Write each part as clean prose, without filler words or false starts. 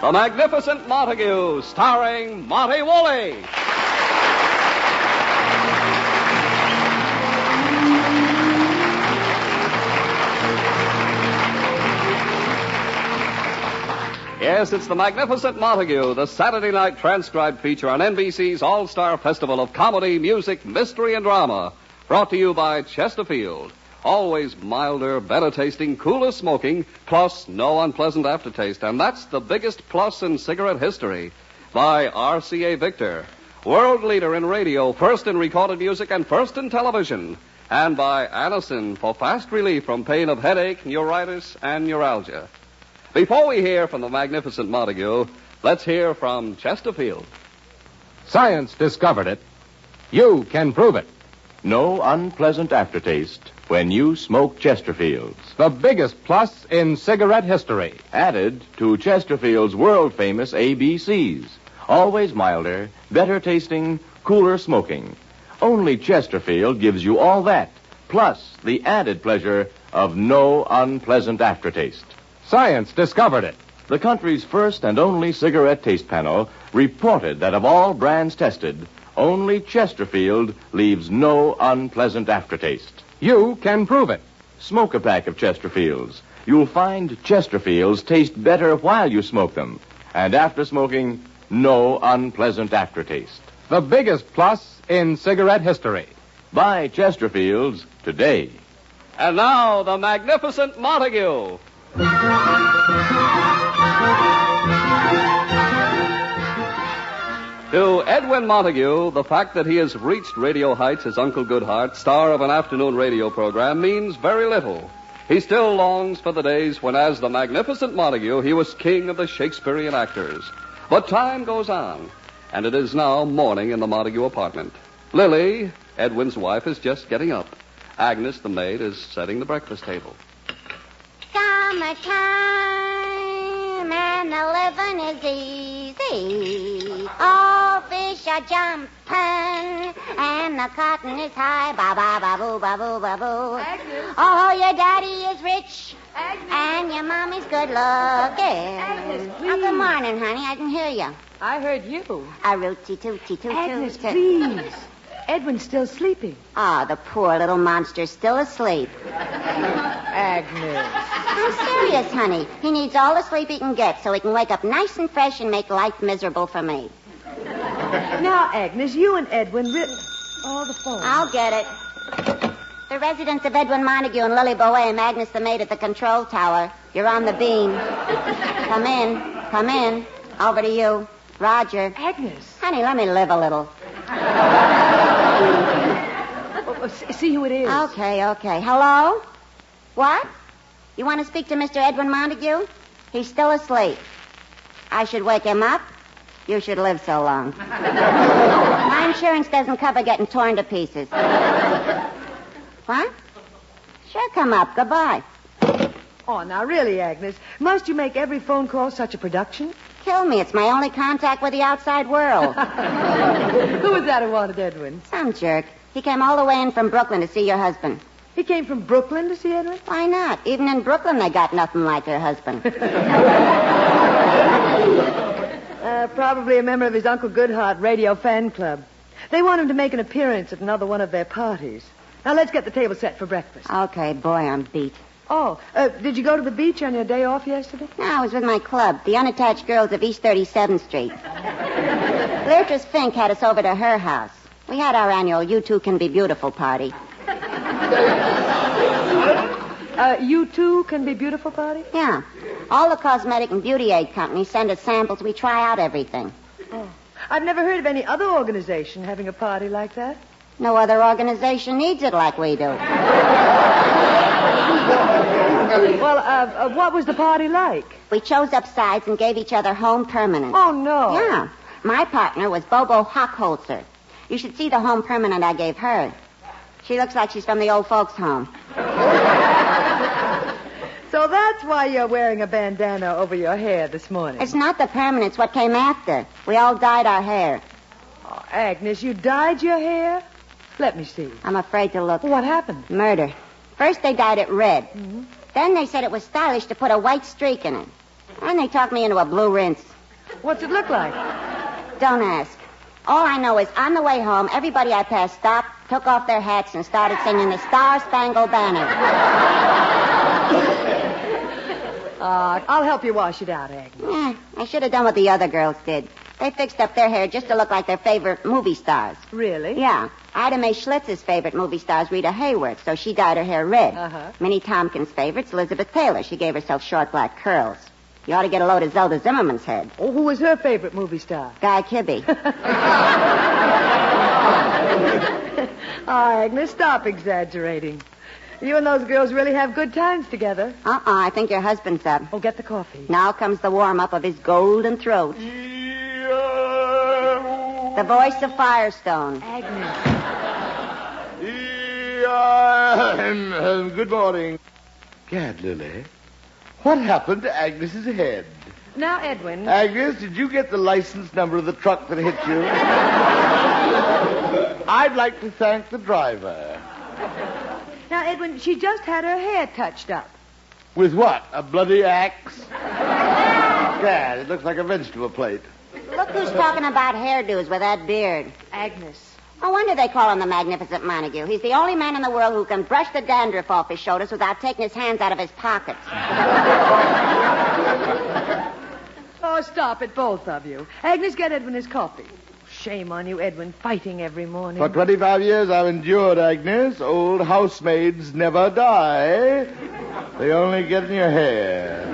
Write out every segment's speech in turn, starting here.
The Magnificent Montague, starring Monty Woolley. Yes, it's The Magnificent Montague, the Saturday night transcribed feature on NBC's All-Star Festival of Comedy, Music, Mystery, and Drama. Brought to you by Chesterfield. Always milder, better tasting, cooler smoking, plus no unpleasant aftertaste. And that's the biggest plus in cigarette history. By RCA Victor, world leader in radio, first in recorded music, and first in television. And by Anacin for fast relief from pain of headache, neuritis, and neuralgia. Before we hear from the Magnificent Montague, let's hear from Chesterfield. Science discovered it. You can prove it. No unpleasant aftertaste when you smoke Chesterfields. The biggest plus in cigarette history. Added to Chesterfield's world-famous ABCs. Always milder, better tasting, cooler smoking. Only Chesterfield gives you all that, plus the added pleasure of no unpleasant aftertaste. Science discovered it. The country's first and only cigarette taste panel reported that of all brands tested, only Chesterfield leaves no unpleasant aftertaste. You can prove it. Smoke a pack of Chesterfields. You'll find Chesterfields taste better while you smoke them. And after smoking, no unpleasant aftertaste. The biggest plus in cigarette history. Buy Chesterfields today. And now, the Magnificent Montague. To Edwin Montague, the fact that he has reached radio heights as Uncle Goodheart, star of an afternoon radio program, means very little. He still longs for the days when, as the Magnificent Montague, he was king of the Shakespearian actors. But time goes on, and it is now morning in the Montague apartment. Lily, Edwin's wife, is just getting up. Agnes, the maid, is setting the breakfast table. Summertime and the living is easy. All fish are jumping and the cotton is high. Ba-ba-ba-boo, ba-boo, ba-boo. Agnes. Oh, your daddy is rich. Agnes. And your mommy's good looking. Agnes, Oh, please. good morning, honey. I can hear you. I heard you. A rooty-tooty-toot-toot. Agnes, please. Edwin's still sleeping. Oh, the poor little monster's still asleep. Agnes. I'm serious, honey. He needs all the sleep he can get so he can wake up nice and fresh and make life miserable for me. Now, Agnes, you and Edwin the phone. I'll get it. The residence of Edwin Montague and Lily Boehm, Agnes the maid at the control tower. You're on the beam. Come in. Come in. Over to you. Roger. Agnes. Honey, let me live a little. See who it is. Okay. Hello? What? You want to speak to Mr. Edwin Montague? He's still asleep. I should wake him up? You should live so long. My insurance doesn't cover getting torn to pieces. What? Sure, come up. Goodbye. Oh, now, really, Agnes, must you make every phone call such a production? Kill me. It's my only contact with the outside world. Who was that who wanted Edwin? Some jerk. He came all the way in from Brooklyn to see your husband. He came from Brooklyn to see Edwin? Why not? Even in Brooklyn, they got nothing like their husband. Probably a member of his Uncle Goodheart radio fan club. They want him to make an appearance at another one of their parties. Now, let's get the table set for breakfast. Okay, boy, I'm beat. Oh, did you go to the beach on your day off yesterday? No, I was with my club, the unattached girls of East 37th Street. Beatrice Fink had us over to her house. We had our annual You Two Can Be Beautiful party. You two can be beautiful party? Yeah. All the cosmetic and beauty aid companies send us samples. We try out everything. Oh. I've never heard of any other organization having a party like that. No other organization needs it like we do. Well, what was the party like? We chose up sides and gave each other home permanent. Oh, no. Yeah. My partner was Bobo Hockholzer. You should see the home permanent I gave her. She looks like she's from the old folks' home. So that's why you're wearing a bandana over your hair this morning. It's not the permanent, it's what came after. We all dyed our hair. Oh, Agnes, you dyed your hair? Let me see. I'm afraid to look. What happened? Murder. First they dyed it red. Mm-hmm. Then they said it was stylish to put a white streak in it. Then they talked me into a blue rinse. What's it look like? Don't ask. All I know is on the way home, everybody I passed stopped, took off their hats, and started singing the Star-Spangled Banner. I'll help you wash it out, Agnes. I should have done what the other girls did. They fixed up their hair just to look like their favorite movie stars. Really? Yeah. Ida Mae Schlitz's favorite movie star is Rita Hayworth, so she dyed her hair red. Uh-huh. Minnie Tompkins' favorite's Elizabeth Taylor. She gave herself short black curls. You ought to get a load of Zelda Zimmerman's head. Oh, who was her favorite movie star? Guy Kibbe. Oh, Agnes, stop exaggerating. You and those girls really have good times together. I think your husband's up. Oh, get the coffee. Now comes the warm-up of his golden throat. The voice of Firestone. Agnes. Good morning. Gad, Lily, what happened to Agnes's head? Now, Edwin. Agnes, did you get the license number of the truck that hit you? I'd like to thank the driver. Now, Edwin, she just had her hair touched up. With what? A bloody axe? Gad, it looks like a vegetable plate. Look who's talking about hairdos with that beard. Agnes. No wonder they call him the Magnificent Montague. He's the only man in the world who can brush the dandruff off his shoulders without taking his hands out of his pockets. Oh, stop it, both of you. Agnes, get Edwin his coffee. Shame on you, Edwin, fighting every morning. For 25 years I've endured, Agnes. Old housemaids never die. They only get in your hair.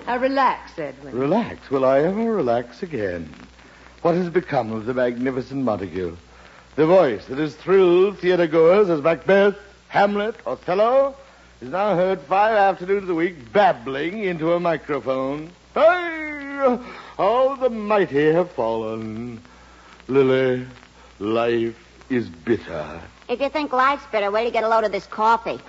Now, relax, Edwin. Relax? Will I ever relax again? What has become of the Magnificent Montague? The voice that has thrilled theater-goers as Macbeth, Hamlet, Othello is now heard 5 afternoons a week babbling into a microphone. Hey! All the mighty have fallen. Lily, life is bitter. If you think life's bitter, wait till you get a load of this coffee.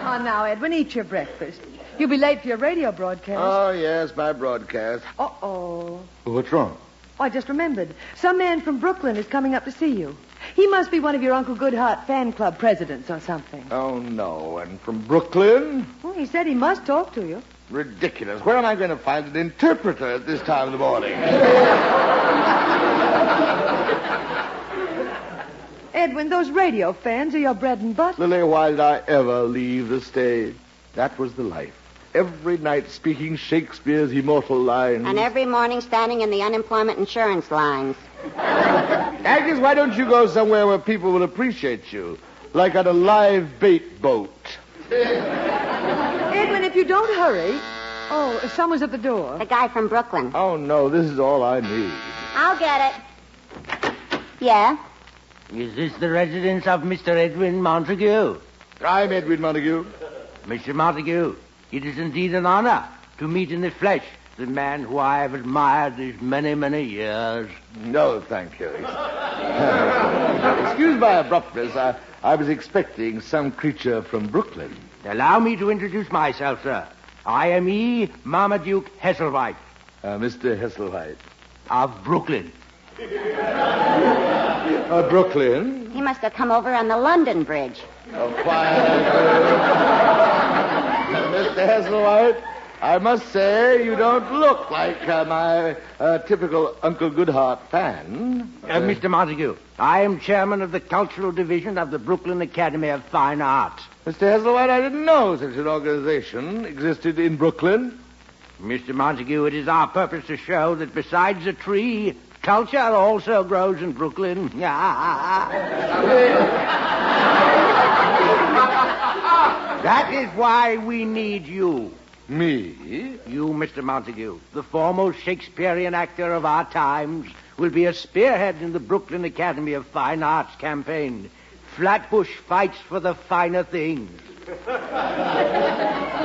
Oh, now, Edwin, eat your breakfast. You'll be late for your radio broadcast. Oh, yes, my broadcast. Uh-oh. What's wrong? Oh, I just remembered. Some man from Brooklyn is coming up to see you. He must be one of your Uncle Goodheart fan club presidents or something. Oh, no. And from Brooklyn? Well, he said he must talk to you. Ridiculous. Where am I going to find an interpreter at this time of the morning? Edwin, those radio fans are your bread and butter. Lily, why did I ever leave the stage? That was the life. Every night speaking Shakespeare's immortal lines. And every morning standing in the unemployment insurance lines. Agnes, why don't you go somewhere where people will appreciate you? Like on a live bait boat. Edwin, if you don't hurry... Oh, someone's at the door. The guy from Brooklyn. Oh, no, this is all I need. I'll get it. Yeah? Is this the residence of Mr. Edwin Montague? I'm Edwin Montague. Mr. Montague, it is indeed an honor to meet in the flesh the man who I have admired these many, many years. No, thank you. Excuse my abruptness. I was expecting some creature from Brooklyn. Allow me to introduce myself, sir. I am E. Marmaduke Hesselwhite. Mr. Hesselwhite. Of Brooklyn. Brooklyn? He must have come over on the London Bridge. Oh, quiet. Mr. Hesselwhite, I must say you don't look like my typical Uncle Goodheart fan. Mr. Montague, I am chairman of the cultural division of the Brooklyn Academy of Fine Arts. Mr. Hesselwhite, I didn't know such an organization existed in Brooklyn. Mr. Montague, it is our purpose to show that besides a tree, culture also grows in Brooklyn. That is why we need you. Me? You, Mr. Montague, the foremost Shakespearian actor of our times, will be a spearhead in the Brooklyn Academy of Fine Arts campaign. Flatbush fights for the finer things.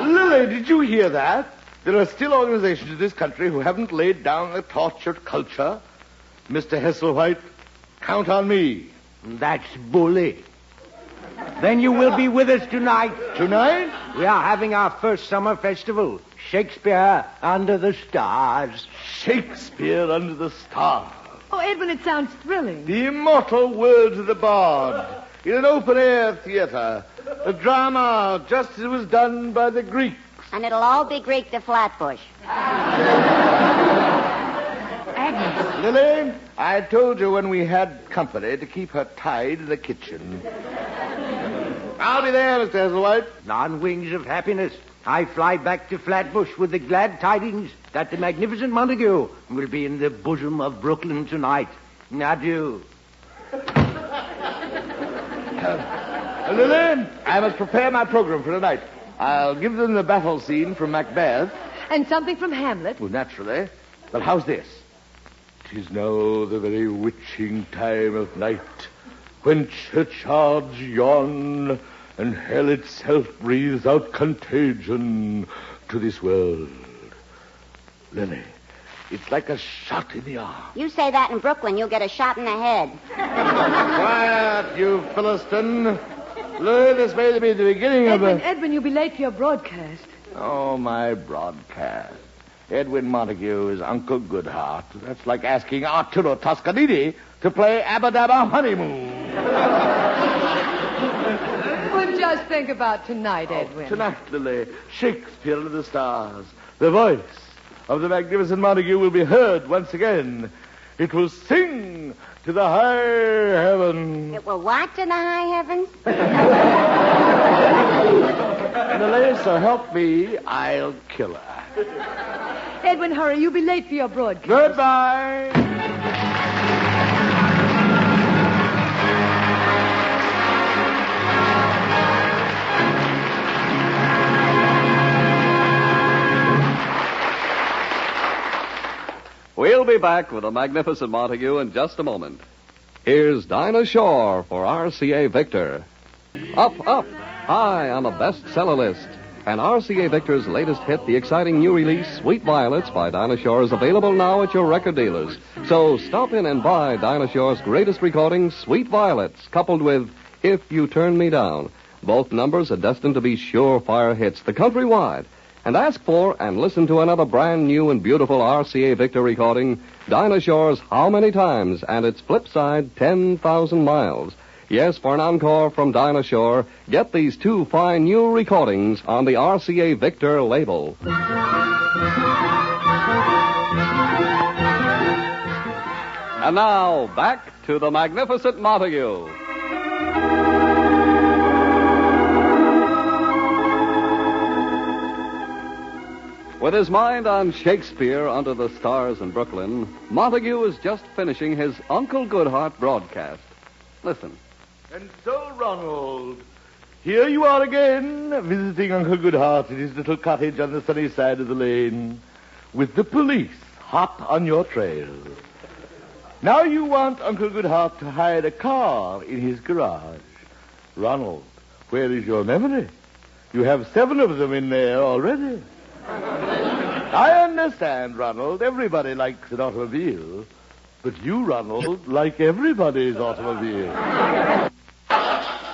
Lily, did you hear that? There are still organizations in this country who haven't laid down the torch of culture. Mr. Hesselwhite, count on me. That's bully. Then you will be with us tonight. Tonight? We are having our first summer festival, Shakespeare Under the Stars. Shakespeare Under the Stars. Oh, Edwin, it sounds thrilling. The immortal words of the bard in an open-air theater. A drama just as it was done by the Greeks And it'll all be Greek to Flatbush. Agnes. Lily, I told you when we had company to keep her tied in the kitchen. I'll be there, Mr. Heselwhite. On wings of happiness, I fly back to Flatbush with the glad tidings that the Magnificent Montague will be in the bosom of Brooklyn tonight. Adieu. Lily, I must prepare my program for tonight. I'll give them the battle scene from Macbeth. And something from Hamlet. Well, naturally. But how's this? 'Tis now the very witching time of night, when churchyards yawn, and hell itself breathes out contagion to this world. Lily, it's like a shot in the arm. You say that in Brooklyn, you'll get a shot in the head. Quiet, you Philistine. Lily, this may be the beginning of a... Edwin, you'll be late for your broadcast. Oh, my broadcast. Edwin Montague is Uncle Goodheart. That's like asking Arturo Toscanini to play Abba Dabba Honeymoon. Well, just think about tonight, Edwin. Tonight, Lily, Shakespeare in the stars. The voice of the Magnificent Montague will be heard once again. It will sing to the high heavens. It will what to the high heavens? Lily, so help me, I'll kill her. Edwin, hurry. You'll be late for your broadcast. Goodbye. We'll be back with the Magnificent Montague in just a moment. Here's Dinah Shore for RCA Victor. Up, up, high on the bestseller list. And RCA Victor's latest hit, the exciting new release, Sweet Violets by Dinah Shore, is available now at your record dealers. So stop in and buy Dinah Shore's greatest recording, Sweet Violets, coupled with If You Turn Me Down. Both numbers are destined to be surefire hits, the countrywide. And ask for and listen to another brand new and beautiful RCA Victor recording, Dinah Shore's How Many Times, and its flip side, 10,000 Miles. Yes, for an encore from Dinah Shore, get these two fine new recordings on the RCA Victor label. And now, back to the Magnificent Montague. With his mind on Shakespeare under the stars in Brooklyn, Montague is just finishing his Uncle Goodheart broadcast. Listen. And so, Ronald, here you are again, visiting Uncle Goodheart in his little cottage on the sunny side of the lane, with the police hot on your trail. Now you want Uncle Goodheart to hide a car in his garage. Ronald, where is your memory? You have 7 of them in there already. I understand, Ronald. Everybody likes an automobile. But you, Ronald, like everybody's automobile.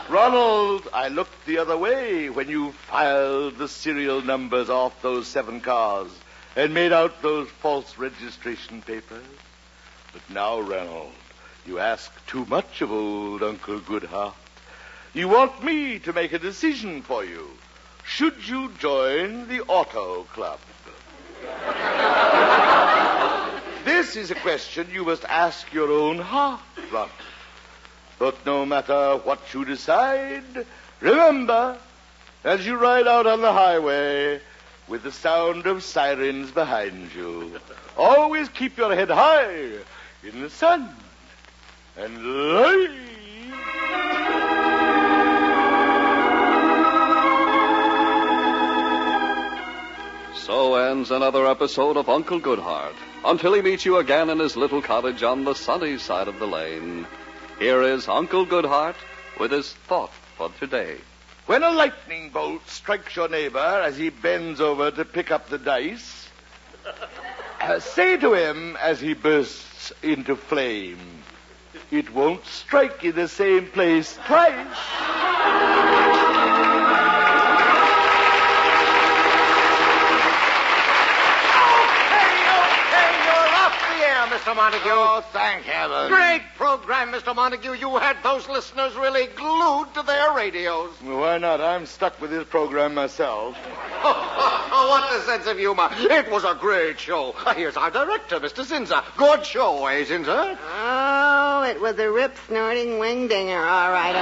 Ronald, I looked the other way when you filed the serial numbers off those 7 cars and made out those false registration papers. But now, Ronald, you ask too much of old Uncle Goodheart. You want me to make a decision for you. Should you join the Auto Club? This is a question you must ask your own heart, Ronald. But no matter what you decide, remember, as you ride out on the highway with the sound of sirens behind you, always keep your head high in the sun and light. So ends another episode of Uncle Goodheart. Until he meets you again in his little cottage on the sunny side of the lane. Here is Uncle Goodheart with his thought for today. When a lightning bolt strikes your neighbor as he bends over to pick up the dice, say to him as he bursts into flame, it won't strike in the same place twice. Mr. Montague. Oh, thank heaven. Great program, Mr. Montague. You had those listeners really glued to their radios. Well, why not? I'm stuck with this program myself. What a sense of humor. It was a great show. Here's our director, Mr. Zinzer. Good show, eh, Zinzer? Oh, it was a rip-snorting wing-dinger. All right.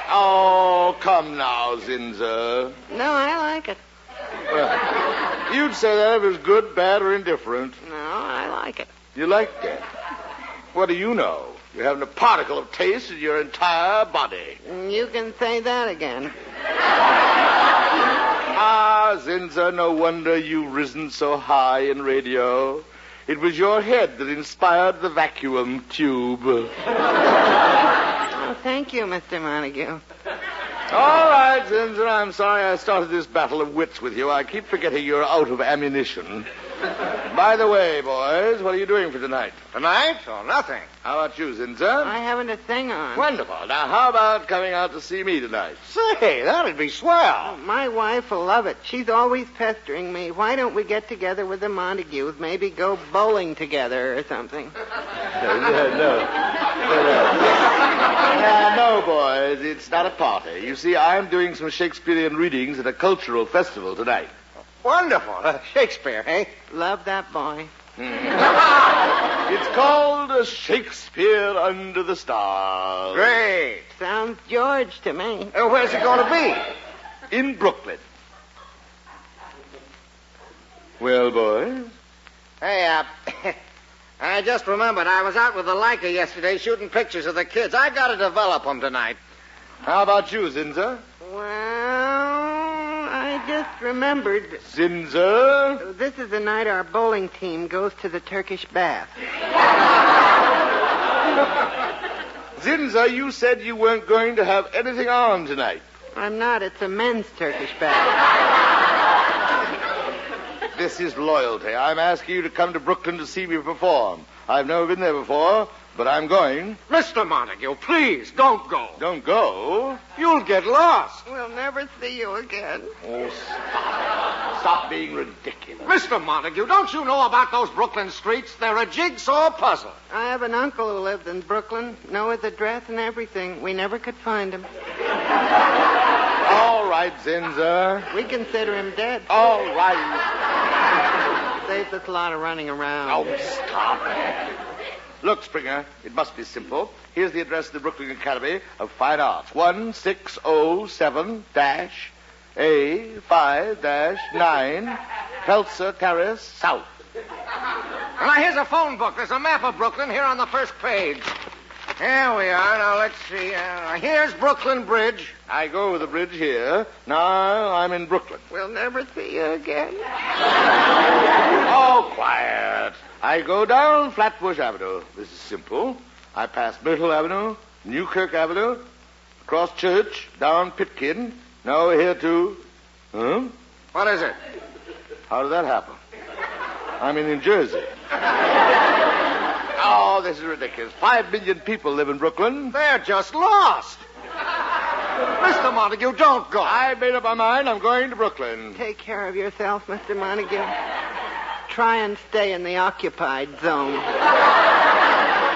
Oh, come now, Zinzer. No, I like it. Well, you'd say that if it was good, bad, or indifferent. No, I like it. You like that? What do you know? You haven't a particle of taste in your entire body. You can say that again. Ah, Zinzer, no wonder you've risen so high in radio. It was your head that inspired the vacuum tube. Oh, thank you, Mr. Montague. All right, Zinzer, I'm sorry I started this battle of wits with you. I keep forgetting you're out of ammunition. By the way, boys, what are you doing for tonight? Tonight? Oh, nothing. How about you, Zinzer? I haven't a thing on. Wonderful. Now, how about coming out to see me tonight? Say, that'd be swell. My wife will love it. She's always pestering me. Why don't we get together with the Montagues? Maybe go bowling together or something. No, boys, it's not a party. You see, I'm doing some Shakespearian readings at a cultural festival tonight. Wonderful. Shakespeare, eh? Love that boy. It's called Shakespeare Under the Stars. Great. Sounds George to me. Where's it going to be? In Brooklyn. Well, boys? Hey, I just remembered I was out with the Leica yesterday shooting pictures of the kids. I got to develop them tonight. How about you, Zinzer? Well, I just remembered. Zinzer? This is the night our bowling team goes to the Turkish bath. Zinzer, you said you weren't going to have anything on tonight. I'm not. It's a men's Turkish bath. This is loyalty. I'm asking you to come to Brooklyn to see me perform. I've never been there before, but I'm going. Mr. Montague, please, don't go. Don't go? You'll get lost. We'll never see you again. Oh, stop. Stop being ridiculous. Mr. Montague, don't you know about those Brooklyn streets? They're a jigsaw puzzle. I have an uncle who lived in Brooklyn. Know his address and everything. We never could find him. All right, Zinzer. We consider him dead. All right. Saves us a lot of running around. Oh, stop. Look, Springer, it must be simple. Here's the address of the Brooklyn Academy of Fine Arts. 1607-A5-9 Peltzer Terrace, South. And now, here's a phone book. There's a map of Brooklyn here on the first page. Here we are. Now, let's see. Here's Brooklyn Bridge. I go over the bridge here. Now I'm in Brooklyn. We'll never see you again. Oh, quiet. I go down Flatbush Avenue. This is simple. I pass Myrtle Avenue, Newkirk Avenue, across Church, down Pitkin. Now we're here to... Huh? What is it? How did that happen? I'm in New Jersey. Oh, this is ridiculous. 5 million people live in Brooklyn. They're just lost. Mr. Montague, don't go. I made up my mind. I'm going to Brooklyn. Take care of yourself, Mr. Montague. Try and stay in the occupied zone.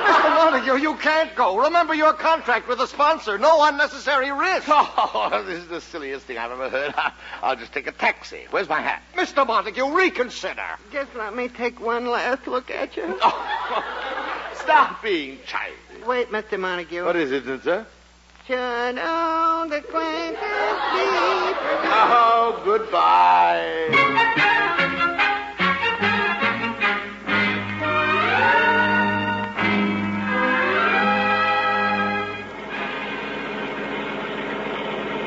Mr. Montague, you can't go. Remember your contract with the sponsor. No unnecessary risk. Oh, this is the silliest thing I've ever heard. I'll just take a taxi. Where's my hat? Mr. Montague, reconsider. Just let me take one last look at you. Oh, stop being childish. Wait, Mr. Montague. What is it, sir? Should old acquaintance be forgotten? Oh, goodbye.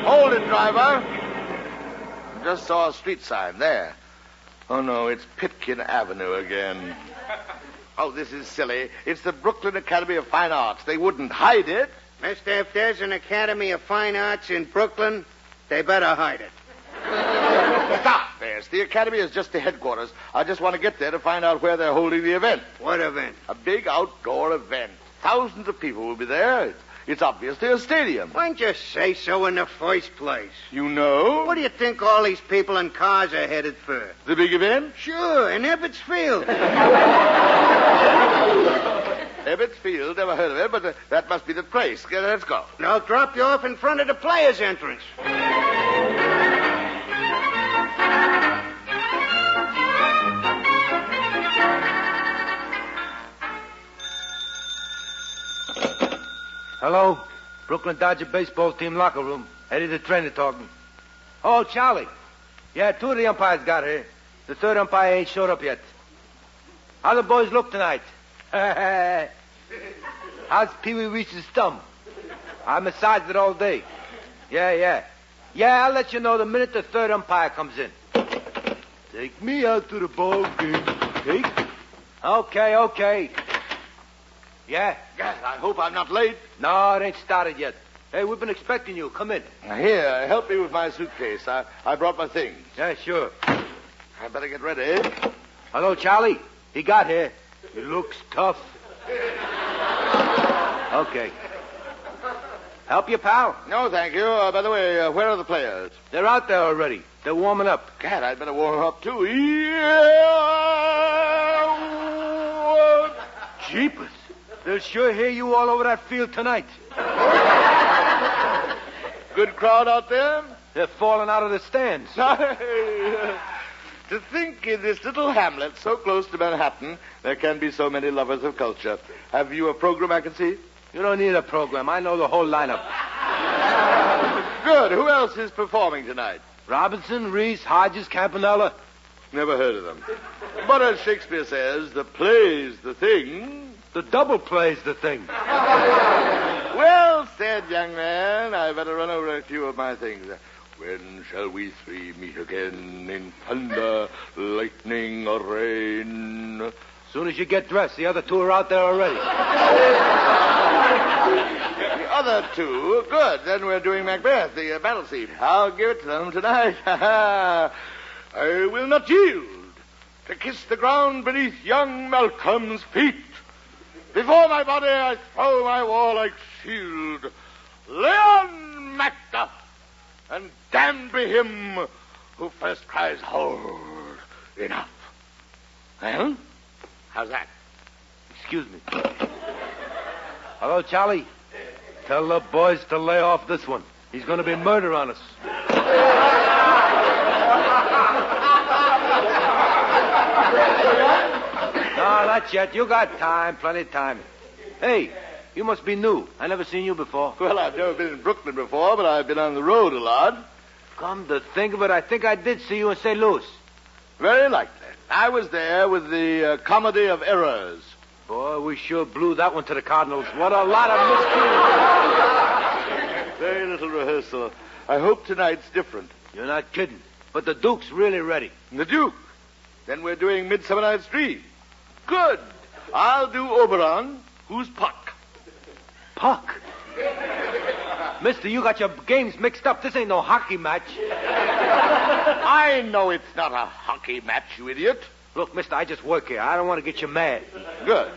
Hold it, driver. Just saw a street sign there. Oh, no, it's Pitkin Avenue again. Oh, this is silly. It's the Brooklyn Academy of Fine Arts. They wouldn't hide it. Mister, if there's an Academy of Fine Arts in Brooklyn, they better hide it. Stop, Bears. The Academy is just the headquarters. I just want to get there to find out where they're holding the event. What event? A big outdoor event. Thousands of people will be there. It's obviously a stadium. Why didn't you say so in the first place? You know? What do you think all these people in cars are headed for? The big event? Sure, in Ebbets Field. Ebbets Field, never heard of it, but that must be the place. Let's go. I'll drop you off in front of the players' entrance. Hello, Brooklyn Dodger baseball team locker room. Eddie the trainer talking. Oh, Charlie. Yeah, 2 of the umpires got here. The third umpire ain't showed up yet. How the boys look tonight? How's Pee Wee Reese's thumb? I massaged it all day. Yeah, I'll let you know the minute the third umpire comes in. Take me out to the ball game. Take? Okay. Yeah? God, I hope I'm not late. No, it ain't started yet. Hey, we've been expecting you. Come in. Here, help me with my suitcase. I brought my things. Yeah, sure. I better get ready. Hello, Charlie. He got here. He looks tough. Okay. Help you, pal? No, thank you. By the way, where are the players? They're out there already. They're warming up. God, I'd better warm up, too. Yeah! Jeepers. They'll sure hear you all over that field tonight. Good crowd out there? They're falling out of the stands. To think in this little hamlet so close to Manhattan, there can be so many lovers of culture. Have you a program I can see? You don't need a program. I know the whole lineup. Good. Who else is performing tonight? Robinson, Reese, Hodges, Campanella. Never heard of them. But as Shakespeare says, the play's the thing. The double play's the thing. Well said, young man. I better run over a few of my things. When shall we three meet again in thunder, lightning, or rain? As soon as you get dressed, the other 2 are out there already. The other 2? Good. Then we're doing Macbeth, the battle scene. I'll give it to them tonight. I will not yield to kiss the ground beneath young Malcolm's feet. Before my body I throw my warlike shield. Leon Macduff! And damned be him who first cries, hold, enough. Well, how's that? Excuse me. Hello, Charlie. Tell the boys to lay off this one. He's going to be murder on us. No, not yet. You got time, plenty of time. Hey, you must be new. I never seen you before. Well, I've never been in Brooklyn before, but I've been on the road a lot. Come to think of it, I think I did see you in St. Louis. Very likely. I was there with the Comedy of Errors. Boy, we sure blew that one to the Cardinals. What a lot of miscues. Very little rehearsal. I hope tonight's different. You're not kidding. But the Duke's really ready. The Duke? Then we're doing Midsummer Night's Dream. Good. I'll do Oberon. Who's Puck? Puck? Mister, you got your games mixed up. This ain't no hockey match. I know it's not a hockey match, you idiot. Look, mister, I just work here. I don't want to get you mad. Good.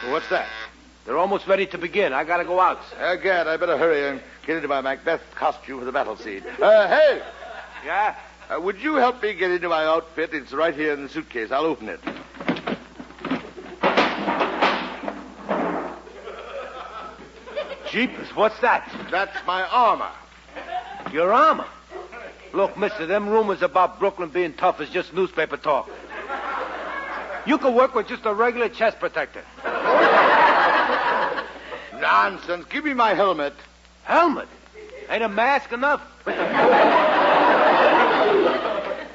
Well, what's that? They're almost ready to begin. I gotta go out. Gad, I better hurry and get into my Macbeth costume for the battle scene. Hey! Yeah? Would you help me get into my outfit? It's right here in the suitcase. I'll open it. Jeepers, what's that? That's my armor. Your armor? Look, mister, them rumors about Brooklyn being tough is just newspaper talk. You could work with just a regular chest protector. Nonsense. Give me my helmet. Helmet? Ain't a mask enough?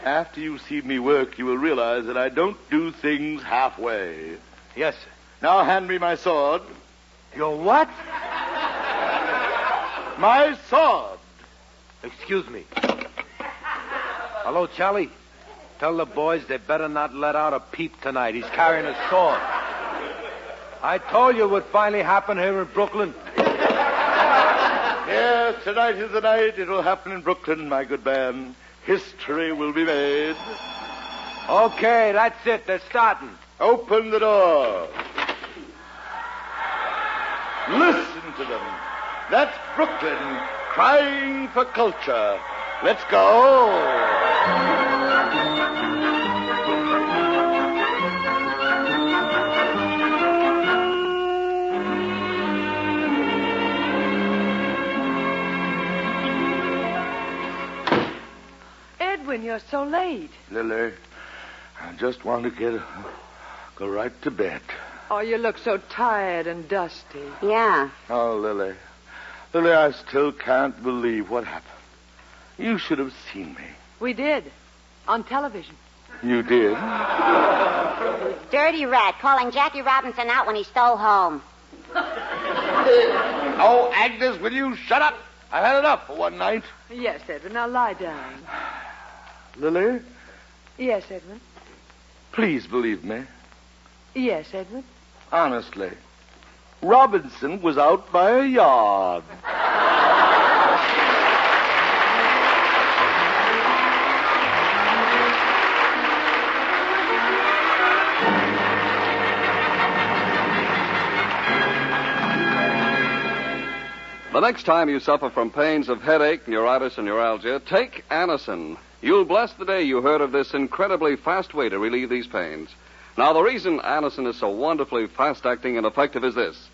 After you see me work, you will realize that I don't do things halfway. Yes, sir. Now hand me my sword. Your what? My sword. Excuse me. Hello, Charlie. Tell the boys they better not let out a peep tonight. He's carrying a sword. I told you it would finally happen here in Brooklyn. Yes, tonight is the night. It will happen in Brooklyn, my good man. History will be made. Okay, that's it. They're starting. Open the door. Listen to them. That's Brooklyn crying for culture. Let's go. Edwin, you're so late. Lily, I just want to go right to bed. Oh, you look so tired and dusty. Yeah. Oh, Lily. Lily, I still can't believe what happened. You should have seen me. We did. On television. You did? Dirty rat calling Jackie Robinson out when he stole home. Oh, Agnes, will you shut up? I've had enough for one night. Yes, Edwin. Now lie down. Lily, Yes, Edwin. please believe me. Yes, Edwin. Honestly. Robinson was out by a yard. The next time you suffer from pains of headache, neuritis, and neuralgia, take Anacin. You'll bless the day you heard of this incredibly fast way to relieve these pains. Now, the reason Anacin is so wonderfully fast-acting and effective is this.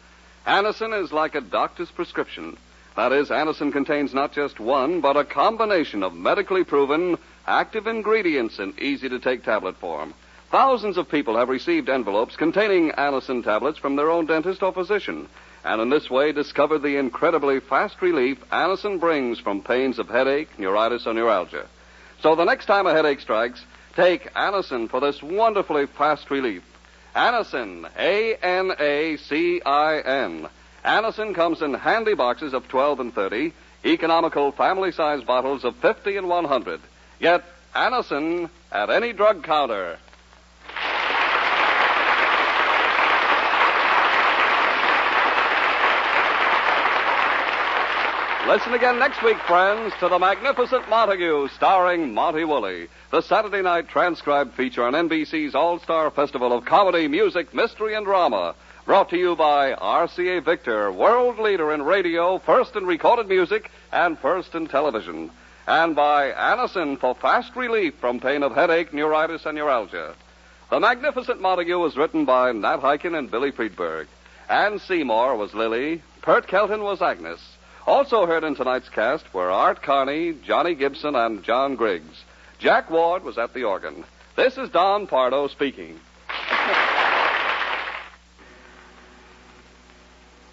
Anacin is like a doctor's prescription. That is, Anacin contains not just one, but a combination of medically proven active ingredients in easy-to-take tablet form. Thousands of people have received envelopes containing Anacin tablets from their own dentist or physician, and in this way discovered the incredibly fast relief Anacin brings from pains of headache, neuritis, or neuralgia. So the next time a headache strikes, take Anacin for this wonderfully fast relief. Anacin, A-N-A-C-I-N. Anacin comes in handy boxes of 12 and 30, economical family-size bottles of 50 and 100. Get Anacin at any drug counter. Listen again next week, friends, to The Magnificent Montague, starring Monty Woolley, the Saturday night transcribed feature on NBC's All-Star Festival of Comedy, Music, Mystery, and Drama. Brought to you by RCA Victor, world leader in radio, first in recorded music, and first in television. And by Anacin for fast relief from pain of headache, neuritis, and neuralgia. The Magnificent Montague was written by Nat Hiken and Billy Friedberg. Ann Seymour was Lily. Pert Kelton was Agnes. Also heard in tonight's cast were Art Carney, Johnny Gibson, and John Griggs. Jack Ward was at the organ. This is Don Pardo speaking.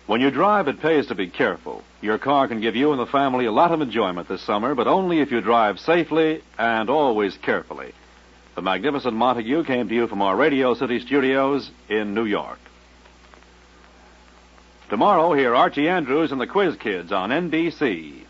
When you drive, it pays to be careful. Your car can give you and the family a lot of enjoyment this summer, but only if you drive safely and always carefully. The Magnificent Montague came to you from our Radio City studios in New York. Tomorrow, hear Archie Andrews and the Quiz Kids on NBC.